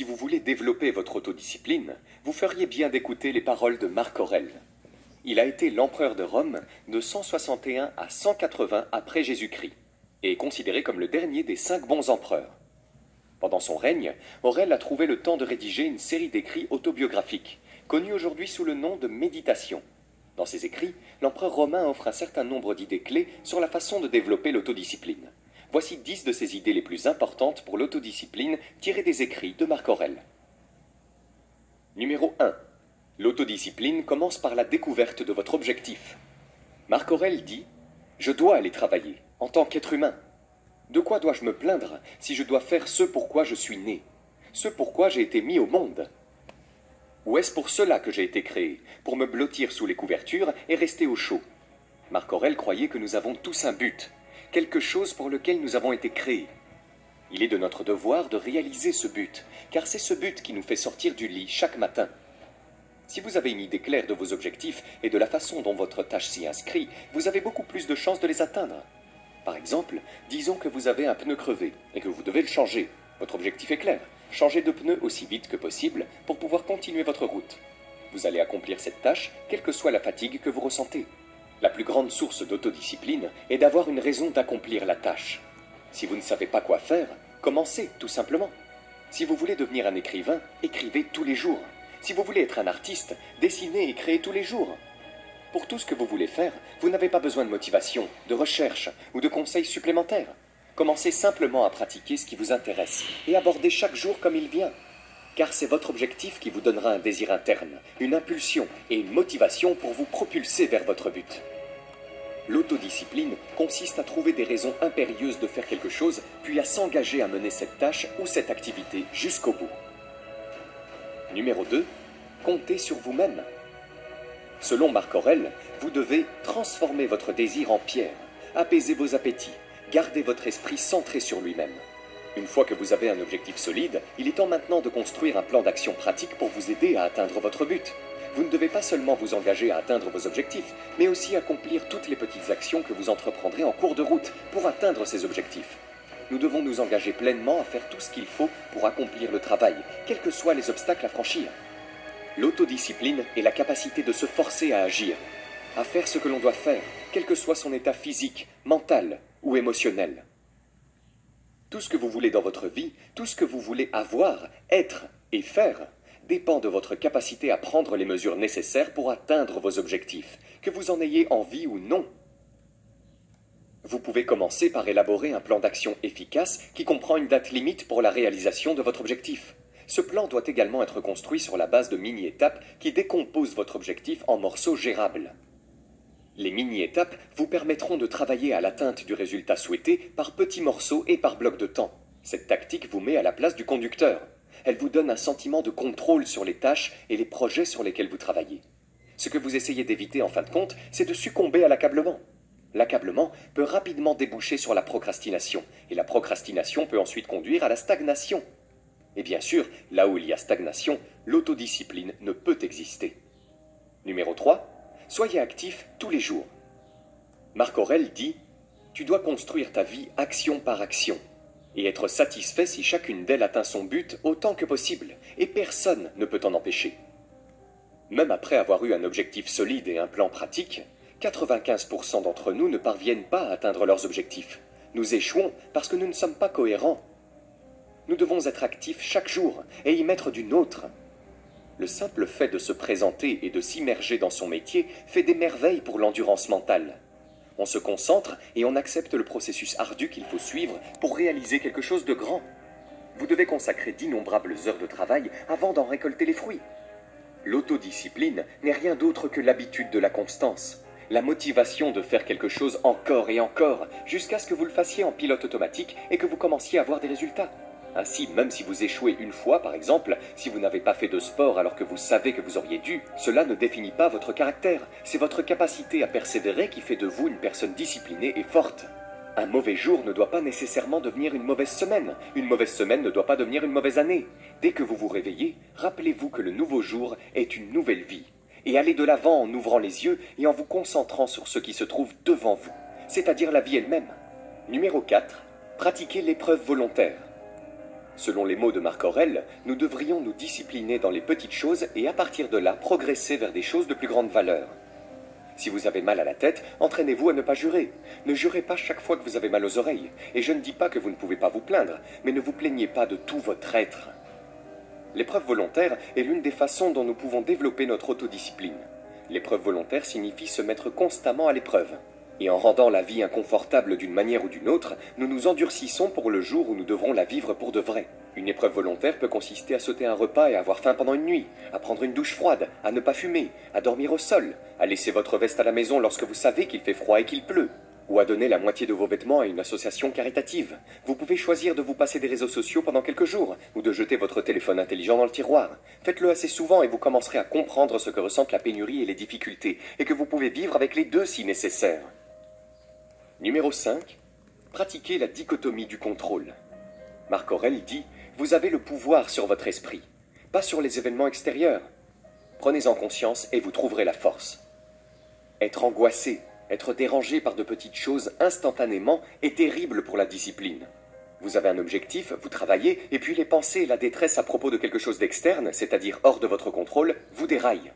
Si vous voulez développer votre autodiscipline, vous feriez bien d'écouter les paroles de Marc Aurèle. Il a été l'empereur de Rome de 161 à 180 après Jésus-Christ et est considéré comme le dernier des 5 bons empereurs. Pendant son règne, Aurèle a trouvé le temps de rédiger une série d'écrits autobiographiques, connus aujourd'hui sous le nom de Méditations. Dans ces écrits, l'empereur romain offre un certain nombre d'idées clés sur la façon de développer l'autodiscipline. Voici 10 de ces idées les plus importantes pour l'autodiscipline tirées des écrits de Marc Aurèle. Numéro 1. L'autodiscipline commence par la découverte de votre objectif. Marc Aurèle dit « Je dois aller travailler, en tant qu'être humain. De quoi dois-je me plaindre si je dois faire ce pourquoi je suis né, ce pourquoi j'ai été mis au monde ? Ou est-ce pour cela que j'ai été créé, pour me blottir sous les couvertures et rester au chaud ?» Marc Aurèle croyait que nous avons tous un but, quelque chose pour lequel nous avons été créés. Il est de notre devoir de réaliser ce but, car c'est ce but qui nous fait sortir du lit chaque matin. Si vous avez une idée claire de vos objectifs et de la façon dont votre tâche s'y inscrit, vous avez beaucoup plus de chances de les atteindre. Par exemple, disons que vous avez un pneu crevé et que vous devez le changer. Votre objectif est clair, changer de pneu aussi vite que possible pour pouvoir continuer votre route. Vous allez accomplir cette tâche, quelle que soit la fatigue que vous ressentez. La plus grande source d'autodiscipline est d'avoir une raison d'accomplir la tâche. Si vous ne savez pas quoi faire, commencez tout simplement. Si vous voulez devenir un écrivain, écrivez tous les jours. Si vous voulez être un artiste, dessinez et créez tous les jours. Pour tout ce que vous voulez faire, vous n'avez pas besoin de motivation, de recherche ou de conseils supplémentaires. Commencez simplement à pratiquer ce qui vous intéresse et abordez chaque jour comme il vient. Car c'est votre objectif qui vous donnera un désir interne, une impulsion et une motivation pour vous propulser vers votre but. L'autodiscipline consiste à trouver des raisons impérieuses de faire quelque chose, puis à s'engager à mener cette tâche ou cette activité jusqu'au bout. Numéro 2. Comptez sur vous-même. Selon Marc Aurèle, vous devez transformer votre désir en pierre, apaiser vos appétits, garder votre esprit centré sur lui-même. Une fois que vous avez un objectif solide, il est temps maintenant de construire un plan d'action pratique pour vous aider à atteindre votre but. Vous ne devez pas seulement vous engager à atteindre vos objectifs, mais aussi accomplir toutes les petites actions que vous entreprendrez en cours de route pour atteindre ces objectifs. Nous devons nous engager pleinement à faire tout ce qu'il faut pour accomplir le travail, quels que soient les obstacles à franchir. L'autodiscipline est la capacité de se forcer à agir, à faire ce que l'on doit faire, quel que soit son état physique, mental ou émotionnel. Tout ce que vous voulez dans votre vie, tout ce que vous voulez avoir, être et faire, dépend de votre capacité à prendre les mesures nécessaires pour atteindre vos objectifs, que vous en ayez envie ou non. Vous pouvez commencer par élaborer un plan d'action efficace qui comprend une date limite pour la réalisation de votre objectif. Ce plan doit également être construit sur la base de mini-étapes qui décomposent votre objectif en morceaux gérables. Les mini-étapes vous permettront de travailler à l'atteinte du résultat souhaité par petits morceaux et par bloc de temps. Cette tactique vous met à la place du conducteur. Elle vous donne un sentiment de contrôle sur les tâches et les projets sur lesquels vous travaillez. Ce que vous essayez d'éviter en fin de compte, c'est de succomber à l'accablement. L'accablement peut rapidement déboucher sur la procrastination, et la procrastination peut ensuite conduire à la stagnation. Et bien sûr, là où il y a stagnation, l'autodiscipline ne peut exister. Numéro 3. Soyez actif tous les jours. Marc Aurèle dit « Tu dois construire ta vie action par action et être satisfait si chacune d'elles atteint son but autant que possible, et personne ne peut t'en empêcher. » Même après avoir eu un objectif solide et un plan pratique, 95% d'entre nous ne parviennent pas à atteindre leurs objectifs. Nous échouons parce que nous ne sommes pas cohérents. Nous devons être actifs chaque jour et y mettre du nôtre. Le simple fait de se présenter et de s'immerger dans son métier fait des merveilles pour l'endurance mentale. On se concentre et on accepte le processus ardu qu'il faut suivre pour réaliser quelque chose de grand. Vous devez consacrer d'innombrables heures de travail avant d'en récolter les fruits. L'autodiscipline n'est rien d'autre que l'habitude de la constance, la motivation de faire quelque chose encore et encore, jusqu'à ce que vous le fassiez en pilote automatique et que vous commenciez à avoir des résultats. Ainsi, même si vous échouez une fois, par exemple, si vous n'avez pas fait de sport alors que vous savez que vous auriez dû, cela ne définit pas votre caractère. C'est votre capacité à persévérer qui fait de vous une personne disciplinée et forte. Un mauvais jour ne doit pas nécessairement devenir une mauvaise semaine. Une mauvaise semaine ne doit pas devenir une mauvaise année. Dès que vous vous réveillez, rappelez-vous que le nouveau jour est une nouvelle vie. Et allez de l'avant en ouvrant les yeux et en vous concentrant sur ce qui se trouve devant vous, c'est-à-dire la vie elle-même. Numéro 4. Pratiquez l'épreuve volontaire. Selon les mots de Marc Aurèle, nous devrions nous discipliner dans les petites choses et à partir de là progresser vers des choses de plus grande valeur. Si vous avez mal à la tête, entraînez-vous à ne pas jurer. Ne jurez pas chaque fois que vous avez mal aux oreilles. Et je ne dis pas que vous ne pouvez pas vous plaindre, mais ne vous plaignez pas de tout votre être. L'épreuve volontaire est l'une des façons dont nous pouvons développer notre autodiscipline. L'épreuve volontaire signifie se mettre constamment à l'épreuve. Et en rendant la vie inconfortable d'une manière ou d'une autre, nous nous endurcissons pour le jour où nous devrons la vivre pour de vrai. Une épreuve volontaire peut consister à sauter un repas et avoir faim pendant une nuit, à prendre une douche froide, à ne pas fumer, à dormir au sol, à laisser votre veste à la maison lorsque vous savez qu'il fait froid et qu'il pleut, ou à donner la moitié de vos vêtements à une association caritative. Vous pouvez choisir de vous passer des réseaux sociaux pendant quelques jours, ou de jeter votre téléphone intelligent dans le tiroir. Faites-le assez souvent et vous commencerez à comprendre ce que ressentent la pénurie et les difficultés, et que vous pouvez vivre avec les deux si nécessaire. Numéro 5. Pratiquez la dichotomie du contrôle. Marc Aurèle dit « Vous avez le pouvoir sur votre esprit, pas sur les événements extérieurs. Prenez-en conscience et vous trouverez la force. » Être angoissé, être dérangé par de petites choses instantanément est terrible pour la discipline. Vous avez un objectif, vous travaillez, et puis les pensées et la détresse à propos de quelque chose d'externe, c'est-à-dire hors de votre contrôle, vous déraillent.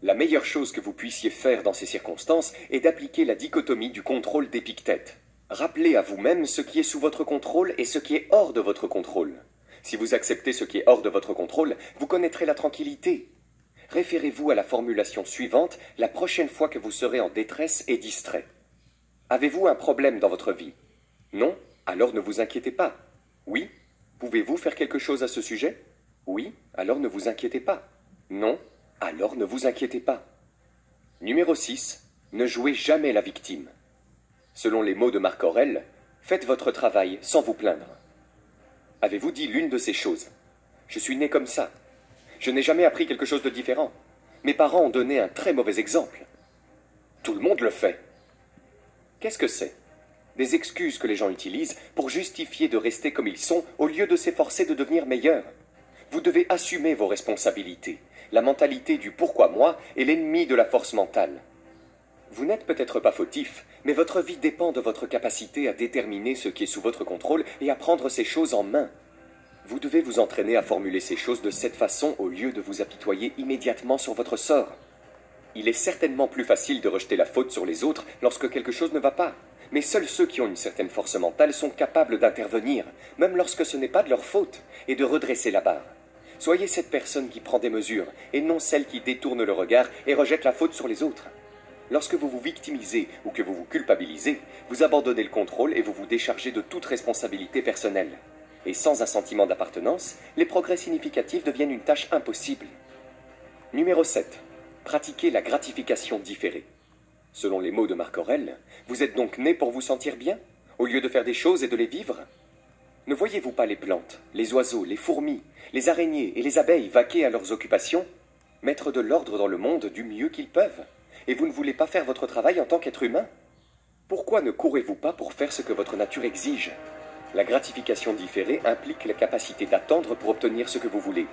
La meilleure chose que vous puissiez faire dans ces circonstances est d'appliquer la dichotomie du contrôle d'Épictète. Rappelez à vous-même ce qui est sous votre contrôle et ce qui est hors de votre contrôle. Si vous acceptez ce qui est hors de votre contrôle, vous connaîtrez la tranquillité. Référez-vous à la formulation suivante la prochaine fois que vous serez en détresse et distrait. Avez-vous un problème dans votre vie? Non? Alors ne vous inquiétez pas. Oui? Pouvez-vous faire quelque chose à ce sujet? Oui? Alors ne vous inquiétez pas. Non? Alors ne vous inquiétez pas. Numéro 6. Ne jouez jamais la victime. Selon les mots de Marc Aurèle, faites votre travail sans vous plaindre. Avez-vous dit l'une de ces choses? Je suis né comme ça. Je n'ai jamais appris quelque chose de différent. Mes parents ont donné un très mauvais exemple. Tout le monde le fait. Qu'est-ce que c'est? Des excuses que les gens utilisent pour justifier de rester comme ils sont au lieu de s'efforcer de devenir meilleurs. Vous devez assumer vos responsabilités. La mentalité du « pourquoi moi » est l'ennemi de la force mentale. Vous n'êtes peut-être pas fautif, mais votre vie dépend de votre capacité à déterminer ce qui est sous votre contrôle et à prendre ces choses en main. Vous devez vous entraîner à formuler ces choses de cette façon au lieu de vous apitoyer immédiatement sur votre sort. Il est certainement plus facile de rejeter la faute sur les autres lorsque quelque chose ne va pas, mais seuls ceux qui ont une certaine force mentale sont capables d'intervenir, même lorsque ce n'est pas de leur faute, et de redresser la barre. Soyez cette personne qui prend des mesures, et non celle qui détourne le regard et rejette la faute sur les autres. Lorsque vous vous victimisez ou que vous vous culpabilisez, vous abandonnez le contrôle et vous vous déchargez de toute responsabilité personnelle. Et sans un sentiment d'appartenance, les progrès significatifs deviennent une tâche impossible. Numéro 7. Pratiquez la gratification différée. Selon les mots de Marc Aurèle, vous êtes donc né pour vous sentir bien, au lieu de faire des choses et de les vivre? Ne voyez-vous pas les plantes, les oiseaux, les fourmis, les araignées et les abeilles vaquer à leurs occupations, mettre de l'ordre dans le monde du mieux qu'ils peuvent? Et vous ne voulez pas faire votre travail en tant qu'être humain? Pourquoi ne courez-vous pas pour faire ce que votre nature exige? La gratification différée implique la capacité d'attendre pour obtenir ce que vous voulez.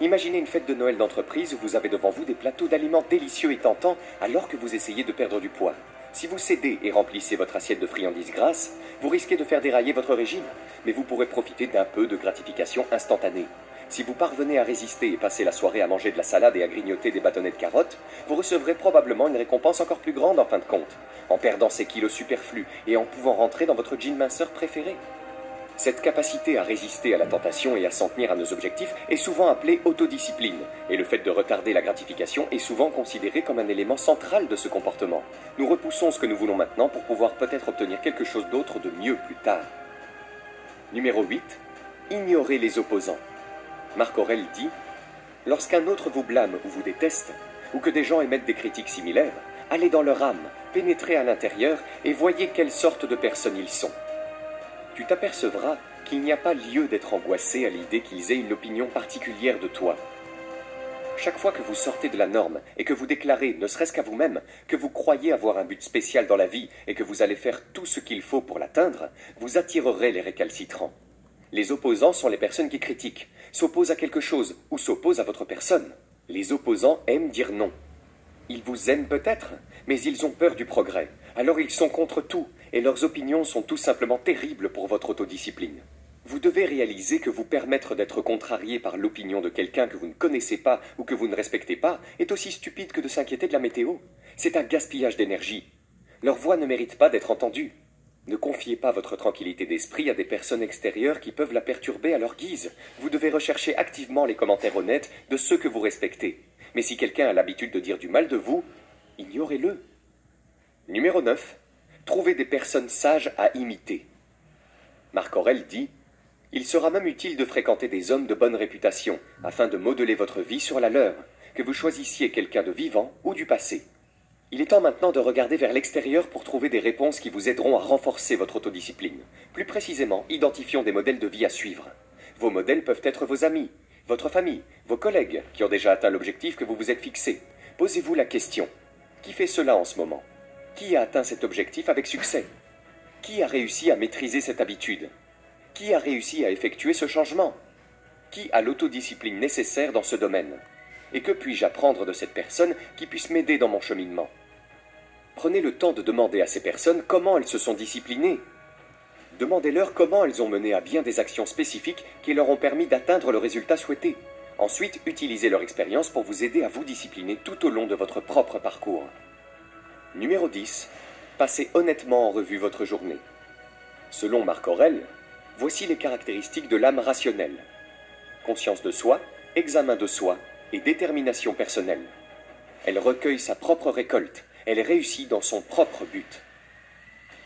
Imaginez une fête de Noël d'entreprise où vous avez devant vous des plateaux d'aliments délicieux et tentants alors que vous essayez de perdre du poids. Si vous cédez et remplissez votre assiette de friandises grasses, vous risquez de faire dérailler votre régime, mais vous pourrez profiter d'un peu de gratification instantanée. Si vous parvenez à résister et passer la soirée à manger de la salade et à grignoter des bâtonnets de carottes, vous recevrez probablement une récompense encore plus grande en fin de compte, en perdant ces kilos superflus et en pouvant rentrer dans votre jean minceur préféré. Cette capacité à résister à la tentation et à s'en tenir à nos objectifs est souvent appelée autodiscipline, et le fait de retarder la gratification est souvent considéré comme un élément central de ce comportement. Nous repoussons ce que nous voulons maintenant pour pouvoir peut-être obtenir quelque chose d'autre de mieux plus tard. Numéro 8. Ignorez les opposants. Marc Aurèle dit « Lorsqu'un autre vous blâme ou vous déteste, ou que des gens émettent des critiques similaires, allez dans leur âme, pénétrez à l'intérieur et voyez quelle sorte de personnes ils sont. Tu t'apercevras qu'il n'y a pas lieu d'être angoissé à l'idée qu'ils aient une opinion particulière de toi. Chaque fois que vous sortez de la norme et que vous déclarez, ne serait-ce qu'à vous-même, que vous croyez avoir un but spécial dans la vie et que vous allez faire tout ce qu'il faut pour l'atteindre, vous attirerez les récalcitrants. Les opposants sont les personnes qui critiquent, s'opposent à quelque chose ou s'opposent à votre personne. Les opposants aiment dire non. Ils vous aiment peut-être, mais ils ont peur du progrès. Alors ils sont contre tout, et leurs opinions sont tout simplement terribles pour votre autodiscipline. Vous devez réaliser que vous permettre d'être contrarié par l'opinion de quelqu'un que vous ne connaissez pas ou que vous ne respectez pas est aussi stupide que de s'inquiéter de la météo. C'est un gaspillage d'énergie. Leur voix ne mérite pas d'être entendue. Ne confiez pas votre tranquillité d'esprit à des personnes extérieures qui peuvent la perturber à leur guise. Vous devez rechercher activement les commentaires honnêtes de ceux que vous respectez. Mais si quelqu'un a l'habitude de dire du mal de vous, ignorez-le. Numéro 9. Trouvez des personnes sages à imiter. Marc Aurèle dit « Il sera même utile de fréquenter des hommes de bonne réputation, afin de modeler votre vie sur la leur, que vous choisissiez quelqu'un de vivant ou du passé. » Il est temps maintenant de regarder vers l'extérieur pour trouver des réponses qui vous aideront à renforcer votre autodiscipline. Plus précisément, identifions des modèles de vie à suivre. Vos modèles peuvent être vos amis, votre famille, vos collègues qui ont déjà atteint l'objectif que vous vous êtes fixé. Posez-vous la question. Qui fait cela en ce moment? Qui a atteint cet objectif avec succès? Qui a réussi à maîtriser cette habitude? Qui a réussi à effectuer ce changement? Qui a l'autodiscipline nécessaire dans ce domaine? Et que puis-je apprendre de cette personne qui puisse m'aider dans mon cheminement? Prenez le temps de demander à ces personnes comment elles se sont disciplinées. Demandez-leur comment elles ont mené à bien des actions spécifiques qui leur ont permis d'atteindre le résultat souhaité. Ensuite, utilisez leur expérience pour vous aider à vous discipliner tout au long de votre propre parcours. Numéro 10. Passez honnêtement en revue votre journée. Selon Marc Aurèle, voici les caractéristiques de l'âme rationnelle. Conscience de soi, examen de soi et détermination personnelle. Elle recueille sa propre récolte, elle réussit dans son propre but.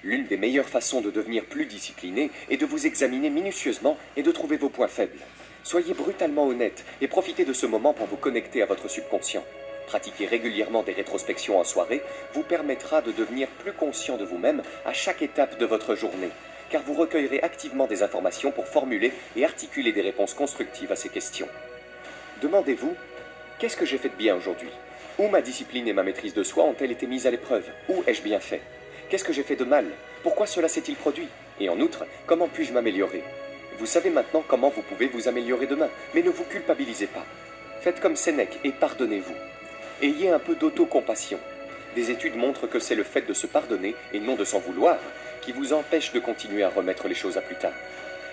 L'une des meilleures façons de devenir plus discipliné est de vous examiner minutieusement et de trouver vos points faibles. Soyez brutalement honnête et profitez de ce moment pour vous connecter à votre subconscient. Pratiquer régulièrement des rétrospections en soirée vous permettra de devenir plus conscient de vous-même à chaque étape de votre journée, car vous recueillerez activement des informations pour formuler et articuler des réponses constructives à ces questions. Demandez-vous, qu'est-ce que j'ai fait de bien aujourd'hui? Où ma discipline et ma maîtrise de soi ont-elles été mises à l'épreuve? Où ai-je bien fait? Qu'est-ce que j'ai fait de mal? Pourquoi cela s'est-il produit? Et en outre, comment puis-je m'améliorer? Vous savez maintenant comment vous pouvez vous améliorer demain, mais ne vous culpabilisez pas. Faites comme Sénèque et pardonnez-vous. Ayez un peu d'autocompassion. Des études montrent que c'est le fait de se pardonner, et non de s'en vouloir, qui vous empêche de continuer à remettre les choses à plus tard.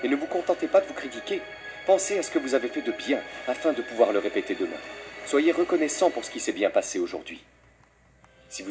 Et ne vous contentez pas de vous critiquer. Pensez à ce que vous avez fait de bien, afin de pouvoir le répéter demain. Soyez reconnaissant pour ce qui s'est bien passé aujourd'hui. Si vous